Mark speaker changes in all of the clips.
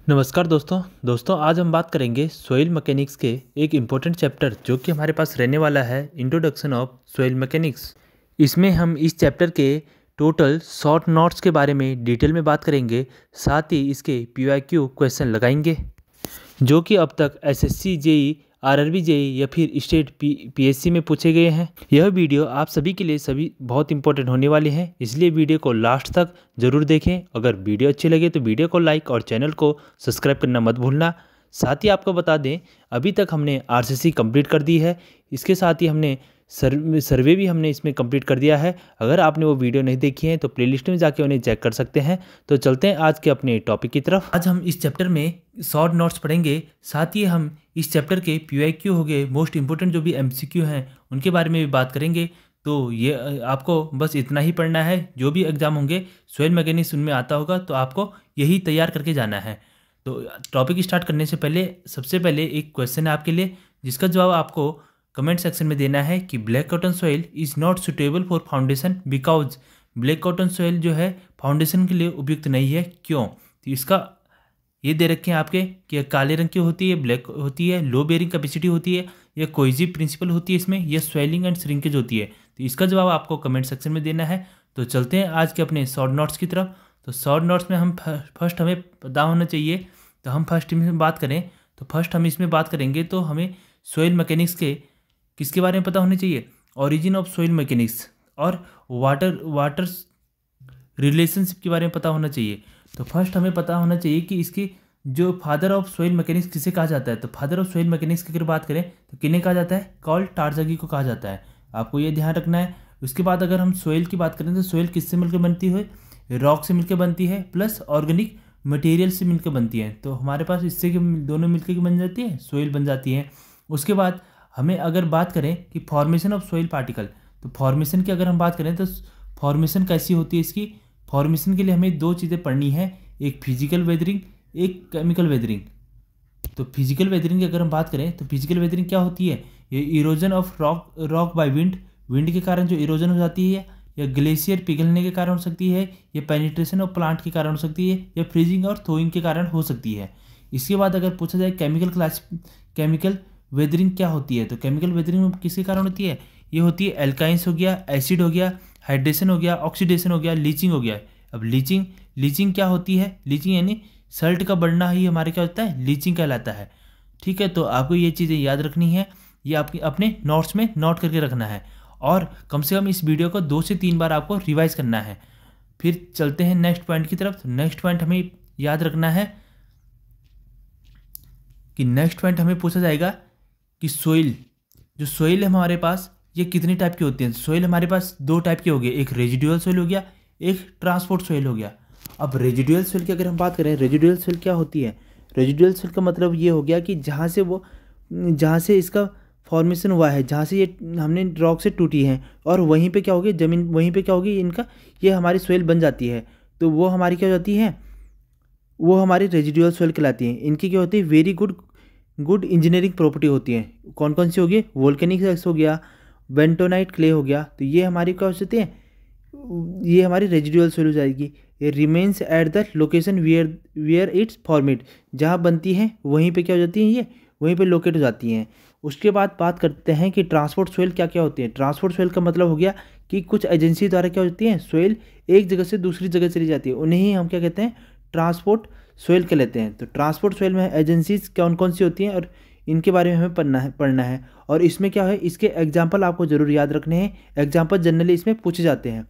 Speaker 1: नमस्कार दोस्तों आज हम बात करेंगे सॉइल मैकेनिक्स के एक इम्पोर्टेंट चैप्टर जो कि हमारे पास रहने वाला है इंट्रोडक्शन ऑफ सॉइल मैकेनिक्स। इसमें हम इस चैप्टर के टोटल शॉर्ट नोट्स के बारे में डिटेल में बात करेंगे, साथ ही इसके PYQ क्वेश्चन लगाएंगे जो कि अब तक SSC JEE RRB JEE या फिर स्टेट PSC में पूछे गए हैं। यह वीडियो आप सभी के लिए बहुत इंपॉर्टेंट होने वाली है, इसलिए वीडियो को लास्ट तक जरूर देखें। अगर वीडियो अच्छी लगे तो वीडियो को लाइक और चैनल को सब्सक्राइब करना मत भूलना। साथ ही आपको बता दें, अभी तक हमने RCC कंप्लीट कर दी है, इसके साथ ही हमने सर्वे भी हमने इसमें कंप्लीट कर दिया है। अगर आपने वो वीडियो नहीं देखी है तो प्लेलिस्ट में जाके उन्हें चेक कर सकते हैं। तो चलते हैं आज के अपने टॉपिक की तरफ। आज हम इस चैप्टर में शॉर्ट नोट्स पढ़ेंगे, साथ ही हम इस चैप्टर के PYQ हो गए, मोस्ट इंपोर्टेंट जो भी MCQ हैं उनके बारे में भी बात करेंगे। तो ये आपको बस इतना ही पढ़ना है, जो भी एग्जाम होंगे सॉइल मैकेनिक्स उनमें आता होगा तो आपको यही तैयार करके जाना है। तो टॉपिक स्टार्ट करने से पहले सबसे पहले एक क्वेश्चन है आपके लिए, जिसका जवाब आपको कमेंट सेक्शन में देना है कि black cotton soil is not suitable for foundation because black cotton soil जो है फाउंडेशन के लिए उपयुक्त नहीं है, क्यों। तो इसका ये दे रखे हैं आपके कि काले रंग की होती है, ब्लैक होती है, लो बेयरिंग कैपेसिटी होती है, या कोहेसिव प्रिंसिपल होती है इसमें, या स्वेलिंग एंड श्रिंकेज होती है। तो इसका जवाब आपको कमेंट सेक्शन में देना है। तो चलते हैं आज के अपने शॉर्ट नोट्स की तरफ। तो शॉर्ट नोट्स में हम फर्स्ट हमें पता होना चाहिए, तो हम फर्स्ट इसमें बात करें तो फर्स्ट हम इसमें बात करेंगे तो हमें सॉइल मैकेनिक्स के किसके बारे में पता होना चाहिए, ओरिजिन ऑफ सॉइल मैकेनिक्स और वाटर रिलेशनशिप के बारे में पता होना चाहिए। तो फर्स्ट हमें पता होना चाहिए कि इसकी जो फादर ऑफ सॉइल मैकेनिक्स किसे कहा जाता है। तो फादर ऑफ सॉइल मैकेनिक्स की अगर बात करें तो किन्हें कहा जाता है, कार्ल टारज़ागी को कहा जाता है। आपको ये ध्यान रखना है। उसके बाद अगर हम सॉइल की बात करें तो सॉइल किससे मिलकर बनती है, रॉक से मिलकर बनती है, प्लस ऑर्गेनिक मटेरियल से मिलकर बनती है। तो हमारे पास इससे दोनों मिलकर बन जाती है, सॉइल बन जाती है। उसके बाद हमें अगर बात करें कि फॉर्मेशन ऑफ सॉइल पार्टिकल, तो फॉर्मेशन की अगर हम बात करें तो फॉर्मेशन कैसी होती है इसकी। फॉर्मेशन के लिए हमें दो चीज़ें पढ़नी है, एक फिजिकल वेदरिंग, एक केमिकल वेदरिंग। तो फिजिकल वेदरिंग की अगर हम बात करें तो फिजिकल वेदरिंग क्या होती है, ये erosion of rock by wind के कारण जो इरोजन हो जाती है, या ग्लेशियर पिघलने के कारण हो सकती है, या पेनिट्रेशन ऑफ प्लांट के कारण हो सकती है, या फ्रीजिंग और थोइंग के कारण हो सकती है। इसके बाद अगर पूछा जाए केमिकल वेदरिंग क्या होती है, तो केमिकल वेदरिंग किसके कारण होती है, ये होती है एल्काइंस हो गया, एसिड हो गया, हाइड्रेशन हो गया, ऑक्सीडेशन हो गया, लीचिंग हो गया। अब लीचिंग क्या होती है, लीचिंग यानी सल्ट का बढ़ना ही हमारे क्या होता है, लीचिंग कहलाता है। ठीक है, तो आपको ये चीज़ें याद रखनी है, ये आपके अपने नोट्स में नोट करके रखना है, और कम से कम इस वीडियो को 2 से 3 बार आपको रिवाइज करना है। फिर चलते हैं नेक्स्ट पॉइंट की तरफ। तो नेक्स्ट पॉइंट हमें याद रखना है कि नेक्स्ट पॉइंट हमें पूछा जाएगा कि सॉइल है हमारे पास, ये कितने टाइप की होती हैं। सॉइल हमारे पास 2 टाइप के हो गए, एक रेजिडुअल सॉइल हो गया, एक ट्रांसपोर्ट सॉइल हो गया। अब रेजिडुअल सॉइल की अगर हम बात करें, रेजिडुअल सॉइल क्या होती है, रेजिडुअल सॉइल का मतलब ये हो गया कि जहाँ से इसका फॉर्मेशन हुआ है, जहाँ से ये हमने रॉक से टूटी है, और वहीं पे क्या होगी ज़मीन, वहीं पे क्या होगी ये हमारी सॉइल बन जाती है। तो वो हमारी क्या हो जाती है, वो हमारी रेजिडुअल सॉइल कहलाती है। इनकी क्या होती है, वेरी गुड इंजीनियरिंग प्रॉपर्टी होती है। कौन कौन सी होगी, वोल्केनिक रॉक्स हो गया, बेंटोनाइट क्ले हो गया। तो ये हमारी क्या हो सकती है, ये हमारी रेजिडुअल सॉइल हो जाएगी। ये remains at the location wear it's format, जहाँ बनती है वहीं पे क्या हो जाती है, ये वहीं पे लोकेट हो जाती हैं। उसके बाद बात करते हैं कि ट्रांसपोर्ट सॉइल क्या क्या होती है। ट्रांसपोर्ट सॉइल का मतलब हो गया कि कुछ एजेंसी द्वारा क्या होती है, सॉइल एक जगह से दूसरी जगह चली जाती है, उन्हें ही हम क्या कहते हैं, ट्रांसपोर्ट सॉइल के लेते हैं। तो ट्रांसपोर्ट सॉइल में एजेंसीज कौन कौन सी होती हैं और इनके बारे में हमें पढ़ना है। और इसमें क्या है, इसके एग्जाम्पल आपको जरूर याद रखने हैं, एग्जाम्पल जनरली इसमें पूछे जाते हैं।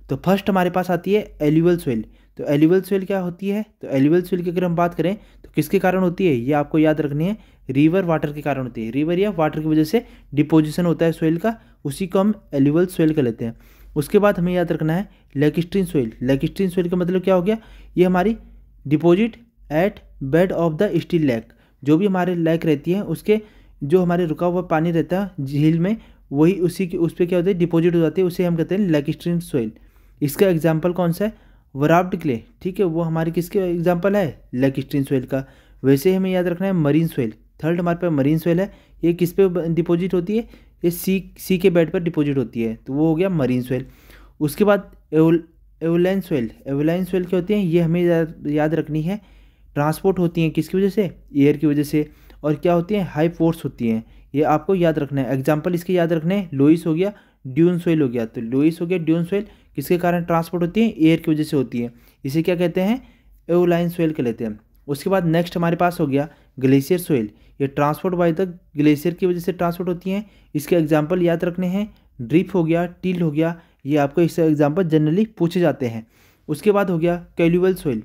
Speaker 1: तो फर्स्ट हमारे पास आती है एल्यूवल सॉइल। तो एल्यूवल सॉइल क्या होती है, तो एल्यूवल सॉइल की अगर हम बात करें तो किसके कारण होती है, ये आपको याद रखनी है, रिवर वाटर के कारण होती है। रिवर या वाटर की वजह से डिपोजिशन होता है सॉइल का, उसी को हम एल्यूवल सॉइल का लेते हैं। उसके बाद हमें याद रखना है लैक्स्ट्रीन सॉइल। लैक्स्ट्रीन सॉइल का मतलब क्या हो गया, ये हमारी deposit at bed of the still lake. जो भी हमारे लैक रहती है उसके जो हमारे रुका हुआ पानी रहता है झील में, वही उसी की उस पर क्या होता है, डिपॉजिट हो जाती है, उसे हम कहते हैं लैक्स्ट्रीन सॉइल। इसका एग्जाम्पल कौन सा है, वराप्ड क्ले। ठीक है, वो हमारे किसके एग्जाम्पल है, लैक्स्ट्रीन सॉइल का। वैसे ही हमें याद रखना है मरीन सॉइल। थर्ड हमारे पास मरीन सॉइल है, ये किस पे डिपॉजिट होती है, ये सी के बेड पर डिपॉजिट होती है, तो वो हो गया मरीन सॉइल। उसके बाद एवलाइन सॉइल। एवलाइन सॉइल क्या होती है, ये हमें याद रखनी है ट्रांसपोर्ट होती हैं किसकी वजह से, एयर की वजह से, और क्या होती हैं, हाई फोर्स होती हैं। ये आपको याद रखना है। एग्जाम्पल इसके याद रखने हैं, लोइस हो गया, ड्यून सोइल हो गया। तो लोइस हो गया, ड्यून सोइल किसके कारण ट्रांसपोर्ट होती है, एयर की वजह से होती है। इसे क्या कहते हैं, एओलाइन सोइल कह लेते हैं। उसके बाद नेक्स्ट हमारे पास हो गया ग्लेशियर सोइल। ये ट्रांसपोर्ट बाय द ग्लेशियर की वजह से ट्रांसपोर्ट होती हैं। इसके एग्जाम्पल याद रखने हैं, ड्रिप हो गया, टिल हो गया, ये आपको इससे एग्जाम्पल जनरली पूछे जाते हैं। उसके बाद हो गया कैल्यूवल सोइल।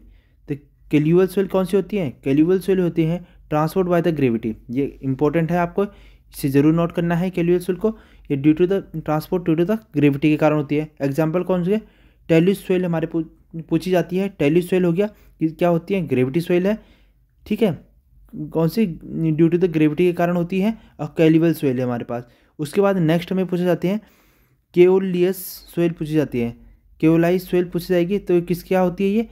Speaker 1: तो कैल्यूवल सोइल कौन सी होती है, कैल्यूवल सोइल होती हैं ट्रांसपोर्ट बाय द ग्रेविटी। ये इंपॉर्टेंट है, आपको इसे जरूर नोट करना है कैल्यूवल सोइल को। ये due to the transport due to the gravity के कारण होती है। एग्जाम्पल कौन से, टेल्यूस सोइल हमारे पूछी जाती है। टेल्यूस सोइल हो गया, क्या होती है, ग्रेविटी सोइल है, ठीक है, कौन सी, ड्यू टू द ग्रेविटी के कारण होती है। और कैल्यूवल सोइल है हमारे पास। उसके बाद नेक्स्ट हमें पूछे जाते हैं केओलियस सोइल पूछी जाती है, केओलाइज सोइल पूछी जाएगी। तो किस क्या होती है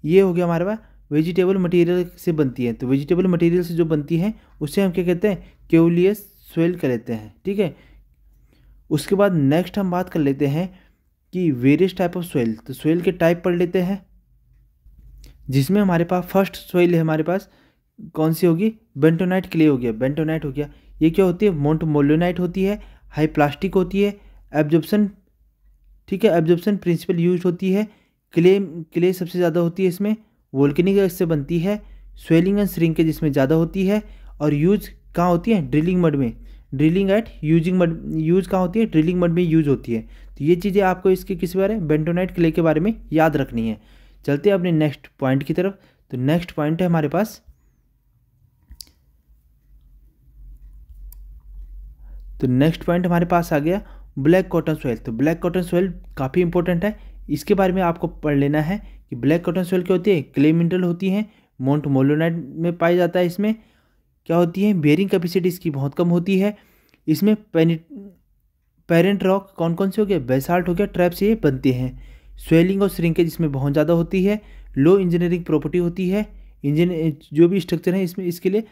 Speaker 1: ये हो गया हमारे पास वेजिटेबल मटेरियल से बनती है। तो वेजिटेबल मटेरियल से जो बनती है उसे हम क्या कहते हैं, केओलियस सोइल कह लेते हैं, ठीक है। उसके बाद नेक्स्ट हम बात कर लेते हैं कि वेरियस टाइप ऑफ सोइल। तो सोइल के टाइप पढ़ लेते हैं, जिसमें हमारे पास फर्स्ट सोइल है हमारे पास कौन सी होगी, बेंटोनाइट क्ले हो गया, बेंटोनाइट हो गया। ये क्या होती है, मोंट मोलोनाइट होती है, हाई प्लास्टिक होती है, एब्जॉर्प्शन, ठीक है, एब्जॉर्प्शन प्रिंसिपल यूज होती है। क्ले सबसे ज़्यादा होती है इसमें, वोल्केनिक इससे बनती है, स्वेलिंग एंड श्रिंकेज इसमें ज़्यादा होती है। और यूज कहाँ होती है, ड्रिलिंग मड में, drilling eight using mud, use कहाँ होती है, ड्रिलिंग मड में यूज होती है। तो ये चीज़ें आपको इसके किस बारे में, बेंटोनाइट क्ले के बारे में याद रखनी है। चलते हैं अपने नेक्स्ट पॉइंट की तरफ। तो नेक्स्ट पॉइंट है हमारे पास, तो नेक्स्ट पॉइंट हमारे पास आ गया ब्लैक कॉटन सोइल। तो ब्लैक कॉटन सोइल काफ़ी इंपॉर्टेंट है, इसके बारे में आपको पढ़ लेना है कि ब्लैक कॉटन सोइल क्या होती है, क्ले मिनरल होती है, मोंट मोलोनाइट में पाई जाता है। इसमें क्या होती है, बेयरिंग कैपेसिटी इसकी बहुत कम होती है। इसमें पेरेंट रॉक कौन कौन से हो गए, बेसाल्ट हो गया, ट्रैप से ये बनते हैं। स्वेलिंग और श्रिंकेज इसमें बहुत ज़्यादा होती है। लो इंजीनियरिंग प्रॉपर्टी होती है, जो भी स्ट्रक्चर है इसमें, इसके लिए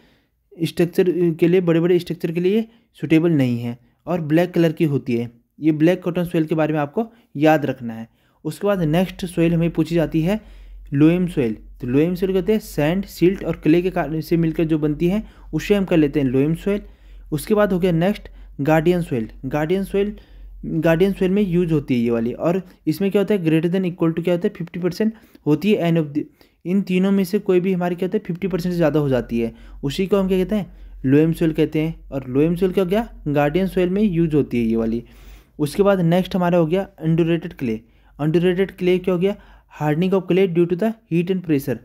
Speaker 1: स्ट्रक्चर के लिए, बड़े बड़े स्ट्रक्चर के लिए सूटेबल नहीं है। और ब्लैक कलर की होती है। ये ब्लैक कॉटन सोइल के बारे में आपको याद रखना है। उसके बाद नेक्स्ट सोइल हमें पूछी जाती है लोएम सोइल। तो लोएम सोइल कहते हैं सैंड, सिल्ट और क्ले के कारण से मिलकर जो बनती है उसे हम कर लेते हैं लोएम सोइल। उसके बाद हो गया next guardian soil. Guardian soil में यूज होती है ये वाली, और इसमें क्या होता है, ग्रेटर देन इक्वल टू क्या होता है 50% होती है। एन ऑफ इन तीनों में से कोई भी हमारी क्या होता है 50% से ज़्यादा हो जाती है, उसी को हम क्या कहते हैं, लोएम सोइल कहते हैं। और लोएम सोइल क्या हो गया, गार्डियन सोइल में यूज होती है ये वाली। उसके बाद नेक्स्ट हमारा हो गया अंडररेटेड क्ले। अंडररेटेड क्ले क्या हो गया, hardening of clay due to the heat and pressure.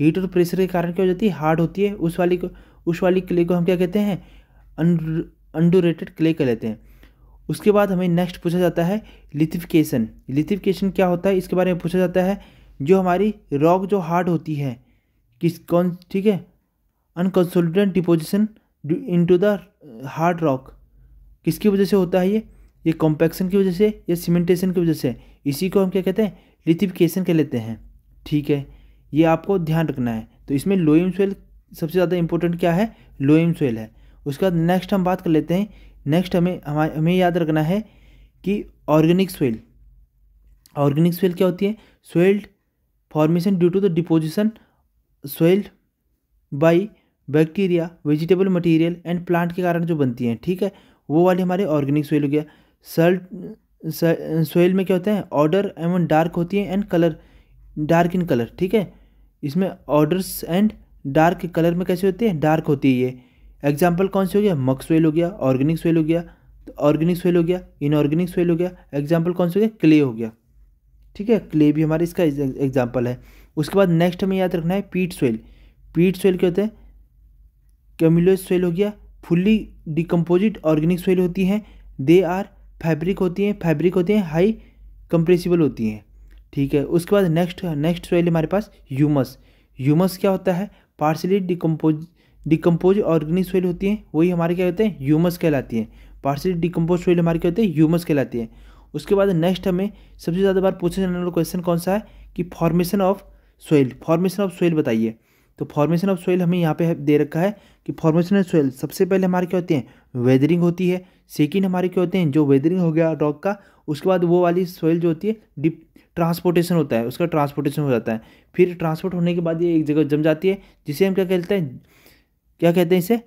Speaker 1: Heat और प्रेशर के कारण क्या हो जाती है, हार्ड होती है। उस वाली क्ले को हम क्या कहते हैं, अंडररेटेड क्ले कह लेते हैं। उसके बाद हमें नेक्स्ट पूछा जाता है लिथिफिकेशन। लिथिफिकेशन क्या होता है, इसके बारे में पूछा जाता है, जो हमारी रॉक जो हार्ड होती है ठीक है, unconsolidated deposition into the hard rock किसकी वजह से होता है, ये कॉम्पैक्शन की वजह से या सीमेंटेशन की वजह से, इसी को हम क्या कहते हैं, लिथिफिकेशन कह लेते हैं, ठीक है। ये आपको ध्यान रखना है। तो इसमें लोएम सोइल सबसे ज़्यादा इंपॉर्टेंट क्या है, लोएम सोइल है। उसके बाद नेक्स्ट हम बात कर लेते हैं, नेक्स्ट हमें याद रखना है कि ऑर्गेनिक सोइल। ऑर्गेनिक सोइल क्या होती है, soiled formation due to the deposition soiled by bacteria, vegetable material and plant के कारण जो बनती हैं, ठीक है, वो वाली हमारे ऑर्गेनिक सोइल हो गया। सोइल में क्या होता है, ऑर्डर एवं डार्क होती है and colour, dark in colour, ठीक है। इसमें ऑर्डर्स एंड डार्क कलर में कैसे होती है, डार्क होती है ये। एग्जाम्पल कौन से हो गया, मक सोइल हो गया, ऑर्गेनिक सोइल हो गया, ऑर्गेनिक सोइल हो गया, इनऑर्गेनिक सोइल हो गया। एग्जाम्पल कौन से हो गया, क्ले हो गया, ठीक है, क्ले भी हमारे इसका एग्जाम्पल है। उसके बाद नेक्स्ट हमें याद रखना है पीट सोइल। पीट सोइल क्या होता है, कैम्यूलोस सोइल हो गया, फुल्ली डिकम्पोजिट ऑर्गेनिक सोइल होती हैं। दे आर फैब्रिक होती हैं, हाई कंप्रेसिबल होती हैं, ठीक है। उसके बाद नेक्स्ट सोइल हमारे पास ह्यूमस। ह्यूमस क्या होता है, पार्शली डिकम्पोज ऑर्गेनिक सोइल होती हैं, वही हमारे क्या होते हैं, ह्यूमस कहलाती हैं। पार्शली डिकम्पोज सोइल हमारे क्या होते हैं, ह्यूमस कहलाती हैं। उसके बाद नेक्स्ट हमें सबसे ज़्यादा बार पूछे जाने वाला क्वेश्चन कौन सा है कि formation of soil. Formation of soil बताइए। तो फॉर्मेशन ऑफ सोइल हमें यहाँ पे दे रखा है कि फॉर्मेशन ऑफ सोइल सबसे पहले हमारे क्या होते हैं, वेदरिंग होती है। सेकंड हमारे क्या होते हैं, जो वेदरिंग हो गया रॉक का, उसके बाद वो वाली सोइल जो होती है डिप ट्रांसपोर्टेशन होता है, उसका ट्रांसपोर्टेशन हो जाता है। फिर ट्रांसपोर्ट होने के बाद ये एक जगह जम जाती है, जिसे हम क्या कहते हैं इसे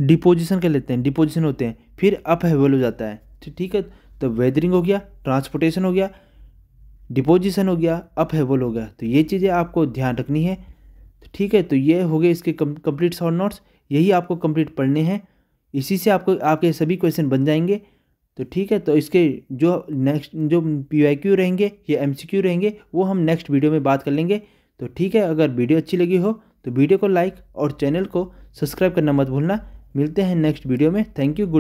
Speaker 1: डिपोजिशन कर लेते हैं, डिपोजिशन होते हैं। फिर अप हेवल हो जाता है। ठीक है, तो वेदरिंग हो गया, ट्रांसपोर्टेशन हो गया, डिपोजिशन हो गया, अप हेवल हो गया। तो ये चीज़ें आपको ध्यान रखनी है। तो ठीक है, तो ये हो गए इसके कंप्लीट शॉर्ट नोट्स, यही आपको कंप्लीट पढ़ने हैं। इसी से आपको आपके सभी क्वेश्चन बन जाएंगे। तो ठीक है, तो इसके जो नेक्स्ट जो PYQ रहेंगे या MCQ रहेंगे वो हम नेक्स्ट वीडियो में बात कर लेंगे। तो ठीक है, अगर वीडियो अच्छी लगी हो तो वीडियो को लाइक और चैनल को सब्सक्राइब करना मत भूलना। मिलते हैं नेक्स्ट वीडियो में। Thank you.